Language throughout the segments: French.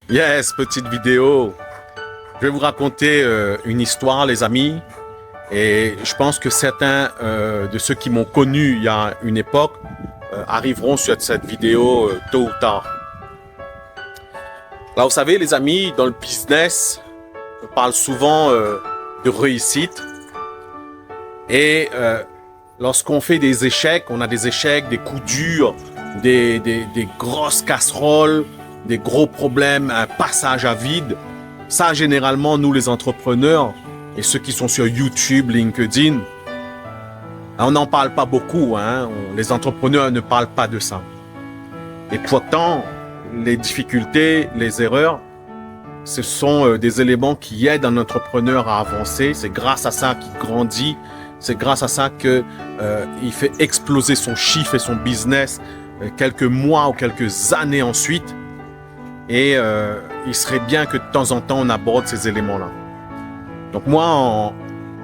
Yes, petite vidéo. Je vais vous raconter une histoire, les amis. Et je pense que certains de ceux qui m'ont connu il y a une époque arriveront sur cette vidéo tôt ou tard. Là, vous savez, les amis, dans le business, on parle souvent de réussite. Et lorsqu'on fait des échecs, on a des échecs, des coups durs, des grosses casseroles, des gros problèmes, un passage à vide. Ça, généralement, nous les entrepreneurs et ceux qui sont sur YouTube, LinkedIn, on n'en parle pas beaucoup. Les entrepreneurs ne parlent pas de ça. Et pourtant, les difficultés, les erreurs, ce sont des éléments qui aident un entrepreneur à avancer. C'est grâce à ça qu'il grandit. C'est grâce à ça qu'il fait exploser son chiffre et son business quelques mois ou quelques années ensuite. Et il serait bien que de temps en temps, on aborde ces éléments-là. Donc moi,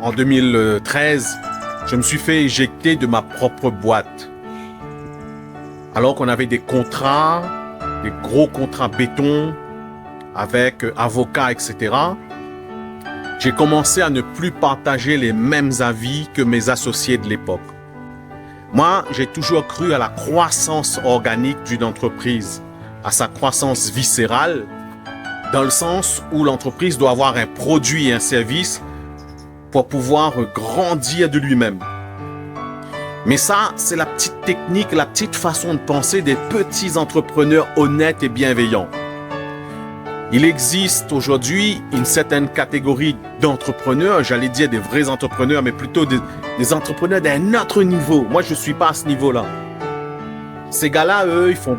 en 2013, je me suis fait éjecter de ma propre boîte. Alors qu'on avait des contrats, des gros contrats béton, avec avocats, etc. J'ai commencé à ne plus partager les mêmes avis que mes associés de l'époque. Moi, j'ai toujours cru à la croissance organique d'une entreprise, à sa croissance viscérale, dans le sens où l'entreprise doit avoir un produit et un service pour pouvoir grandir de lui-même. Mais ça, c'est la petite technique, la petite façon de penser des petits entrepreneurs honnêtes et bienveillants. Il existe aujourd'hui une certaine catégorie d'entrepreneurs, j'allais dire des vrais entrepreneurs, mais plutôt des entrepreneurs d'un autre niveau. Moi, je ne suis pas à ce niveau-là. Ces gars-là, eux, ils font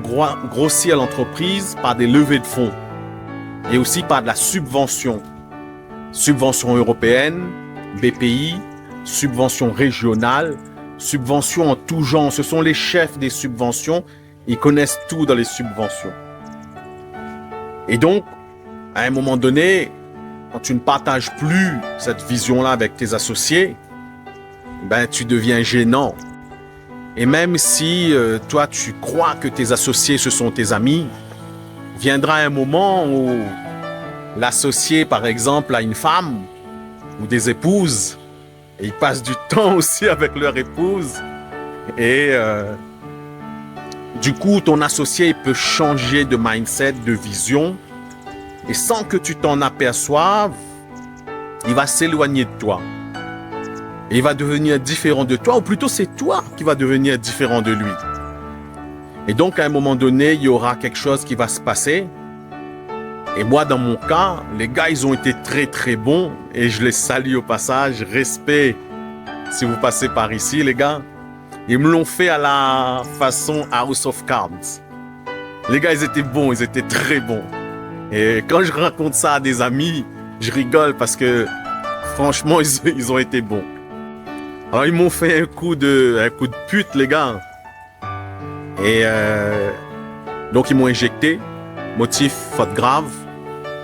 grossir l'entreprise par des levées de fonds et aussi par de la subvention. Subvention européenne, BPI, subvention régionale, subvention en tout genre. Ce sont les chefs des subventions. Ils connaissent tout dans les subventions. Et donc, à un moment donné, quand tu ne partages plus cette vision-là avec tes associés, ben, tu deviens gênant. Et même si toi, tu crois que tes associés, ce sont tes amis, viendra un moment où l'associé, par exemple, a une femme ou des épouses, et ils passent du temps aussi avec leur épouse, et du coup, ton associé peut changer de mindset, de vision, et sans que tu t'en aperçoives, il va s'éloigner de toi. Et il va devenir différent de toi, ou plutôt c'est toi qui vas devenir différent de lui. Et donc, à un moment donné, il y aura quelque chose qui va se passer. Et moi, dans mon cas, les gars, ils ont été très, très bons. Et je les salue au passage. Respect si vous passez par ici, les gars. Ils me l'ont fait à la façon House of Cards. Les gars, ils étaient bons, ils étaient très bons. Et quand je raconte ça à des amis, je rigole parce que franchement, ils ont été bons. Alors, ils m'ont fait un coup de pute, les gars. Et donc, ils m'ont éjecté. Motif, faute grave.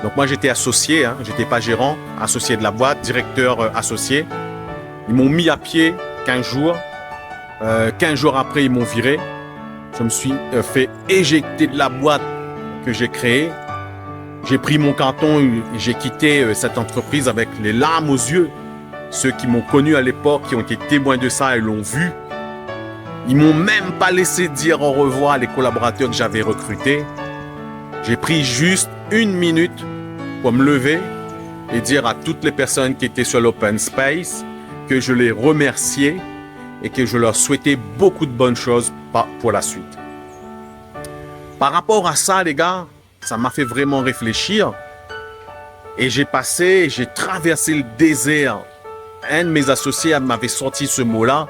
Donc, moi, j'étais associé, j'étais pas gérant, associé de la boîte, directeur associé. Ils m'ont mis à pied 15 jours. 15 jours après, ils m'ont viré. Je me suis fait éjecter de la boîte que j'ai créée. J'ai pris mon carton et j'ai quitté cette entreprise avec les larmes aux yeux. Ceux qui m'ont connu à l'époque, qui ont été témoins de ça et l'ont vu. Ils m'ont même pas laissé dire au revoir à les collaborateurs que j'avais recrutés. J'ai pris juste 1 minute pour me lever et dire à toutes les personnes qui étaient sur l'open space que je les remerciais et que je leur souhaitais beaucoup de bonnes choses pour la suite. Par rapport à ça, les gars, ça m'a fait vraiment réfléchir et j'ai traversé le désert. Un de mes associés m'avait sorti ce mot-là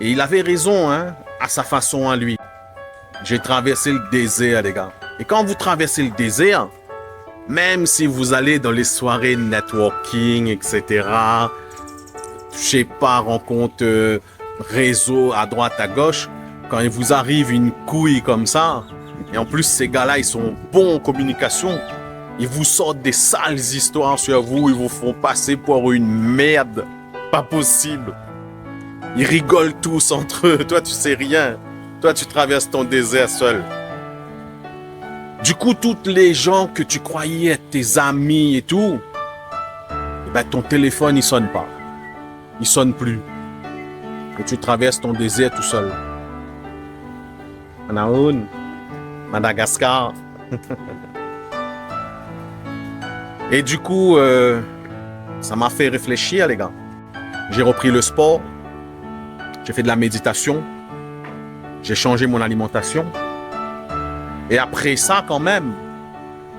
et il avait raison, à sa façon à lui. J'ai traversé le désert, les gars. Et quand vous traversez le désert, même si vous allez dans les soirées networking, etc., je sais pas, rencontre réseau à droite, à gauche, quand il vous arrive une couille comme ça, et en plus ces gars-là, ils sont bons en communication, ils vous sortent des sales histoires sur vous, ils vous font passer pour une merde, pas possible. Ils rigolent tous entre eux, toi tu sais rien, toi tu traverses ton désert seul. Du coup, toutes les gens que tu croyais être tes amis et tout, ben, ton téléphone, il sonne pas. Il sonne plus. Et tu traverses ton désert tout seul. Anaoun, Madagascar. Et du coup, ça m'a fait réfléchir, les gars. J'ai repris le sport. J'ai fait de la méditation. J'ai changé mon alimentation. Et après ça, quand même,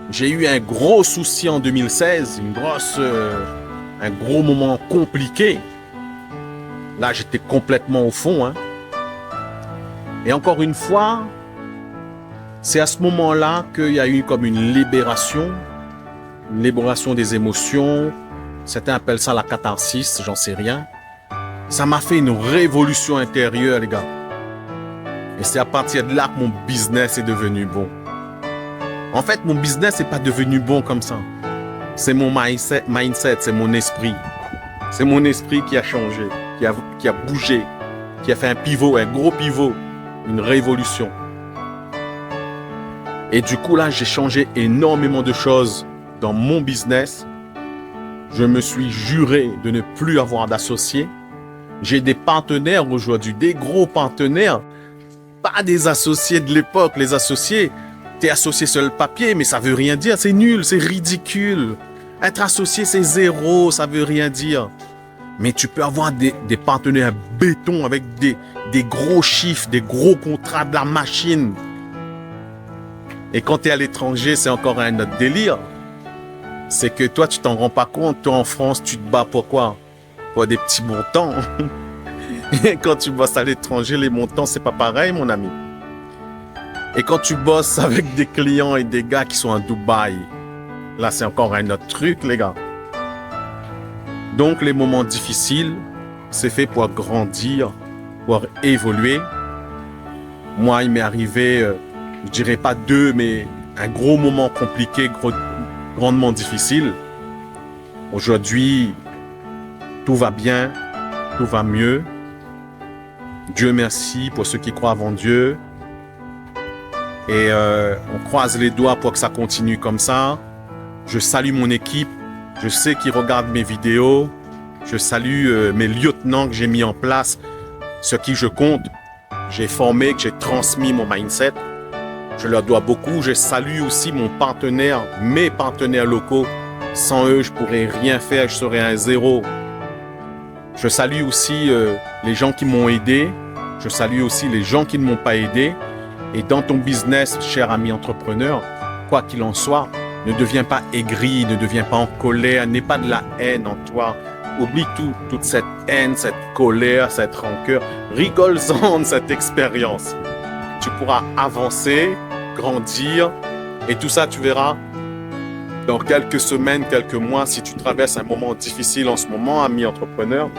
j'ai eu un gros souci en 2016, un gros moment compliqué. Là, j'étais complètement au fond. Hein. Et encore une fois, c'est à ce moment-là qu'il y a eu comme une libération des émotions. Certains appellent ça la catharsis, j'en sais rien. Ça m'a fait une révolution intérieure, les gars. Et c'est à partir de là que mon business est devenu bon. En fait, mon business n'est pas devenu bon comme ça. C'est mon mindset, c'est mon esprit. C'est mon esprit qui a changé, qui a bougé, qui a fait un pivot, un gros pivot, une révolution. Et du coup, là, j'ai changé énormément de choses dans mon business. Je me suis juré de ne plus avoir d'associés. J'ai des partenaires aujourd'hui, des gros partenaires. Pas des associés de l'époque. Les associés, t'es associé sur le papier, mais ça veut rien dire. C'est nul, c'est ridicule. Être associé, c'est zéro, ça veut rien dire. Mais tu peux avoir des partenaires béton avec des gros chiffres, des gros contrats de la machine. Et quand tu es à l'étranger, c'est encore un autre délire. C'est que toi, tu t'en rends pas compte. Toi, en France, tu te bats pour quoi? Pour des petits montants. Et quand tu bosses à l'étranger, les montants, c'est pas pareil, mon ami. Et quand tu bosses avec des clients et des gars qui sont à Dubaï, là, c'est encore un autre truc, les gars. Donc, les moments difficiles, c'est fait pour grandir, pour évoluer. Moi, il m'est arrivé, je dirais pas deux, mais un gros moment compliqué, grandement difficile. Aujourd'hui, tout va bien, tout va mieux. Dieu merci pour ceux qui croient en Dieu. Et on croise les doigts pour que ça continue comme ça. Je salue mon équipe. Je sais qu'ils regardent mes vidéos. Je salue mes lieutenants que j'ai mis en place, ceux qui je compte. J'ai formé, que j'ai transmis mon mindset. Je leur dois beaucoup. Je salue aussi mon partenaire, mes partenaires locaux. Sans eux, je pourrais rien faire. Je serais un zéro. Je salue aussi les gens qui m'ont aidé. Je salue aussi les gens qui ne m'ont pas aidé. Et dans ton business, cher ami entrepreneur, quoi qu'il en soit, ne deviens pas aigri, ne deviens pas en colère, n'aie pas de la haine en toi. Oublie toute cette haine, cette colère, cette rancœur. Rigole-en de cette expérience. Tu pourras avancer, grandir, et tout ça, tu verras dans quelques semaines, quelques mois, si tu traverses un moment difficile en ce moment, ami entrepreneur,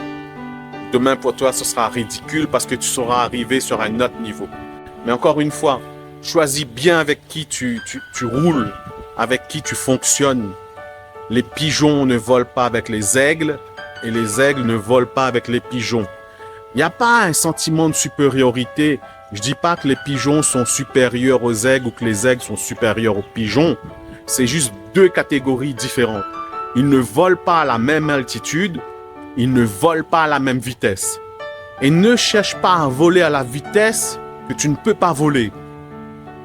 demain pour toi, ce sera ridicule parce que tu seras arrivé sur un autre niveau. Mais encore une fois, choisis bien avec qui tu roules, avec qui tu fonctionnes. Les pigeons ne volent pas avec les aigles et les aigles ne volent pas avec les pigeons. Il n'y a pas un sentiment de supériorité. Je ne dis pas que les pigeons sont supérieurs aux aigles ou que les aigles sont supérieurs aux pigeons. C'est juste deux catégories différentes. Ils ne volent pas à la même altitude, ils ne volent pas à la même vitesse. Et ne cherche pas à voler à la vitesse que tu ne peux pas voler.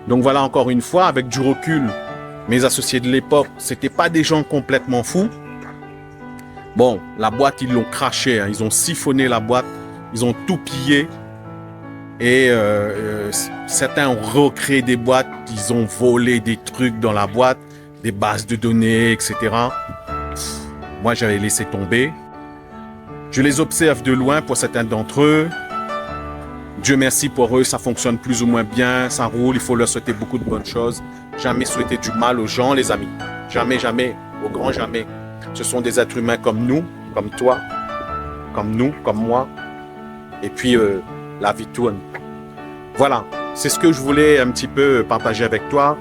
Donc voilà, encore une fois, avec du recul, mes associés de l'époque, c'était pas des gens complètement fous. Bon, la boîte, ils l'ont craché, hein. Ils ont siphonné la boîte, ils ont tout pillé. Et certains ont recréé des boîtes, ils ont volé des trucs dans la boîte, des bases de données, etc. Moi, j'avais laissé tomber. Je les observe de loin pour certains d'entre eux. Dieu merci pour eux, ça fonctionne plus ou moins bien, ça roule, il faut leur souhaiter beaucoup de bonnes choses. Jamais souhaiter du mal aux gens, les amis. Jamais, jamais, au grand jamais. Ce sont des êtres humains comme nous, comme toi, comme nous, comme moi. Et puis, la vie tourne. Voilà, c'est ce que je voulais un petit peu partager avec toi.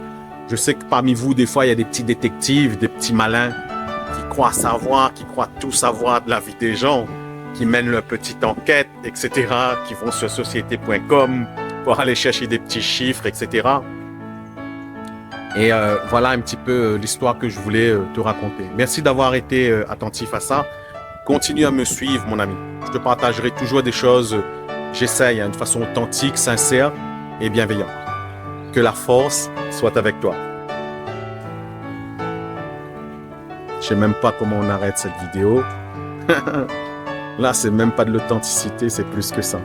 Je sais que parmi vous, des fois, il y a des petits détectives, des petits malins qui croient savoir, qui croient tout savoir de la vie des gens, qui mènent leur petite enquête, etc., qui vont sur société.com pour aller chercher des petits chiffres, etc. Et voilà un petit peu l'histoire que je voulais te raconter. Merci d'avoir été attentif à ça. Continue à me suivre, mon ami. Je te partagerai toujours des choses, j'essaye, de façon authentique, sincère et bienveillante. Que la force soit avec toi. Je sais même pas comment on arrête cette vidéo. Là, c'est même pas de l'authenticité, c'est plus que ça.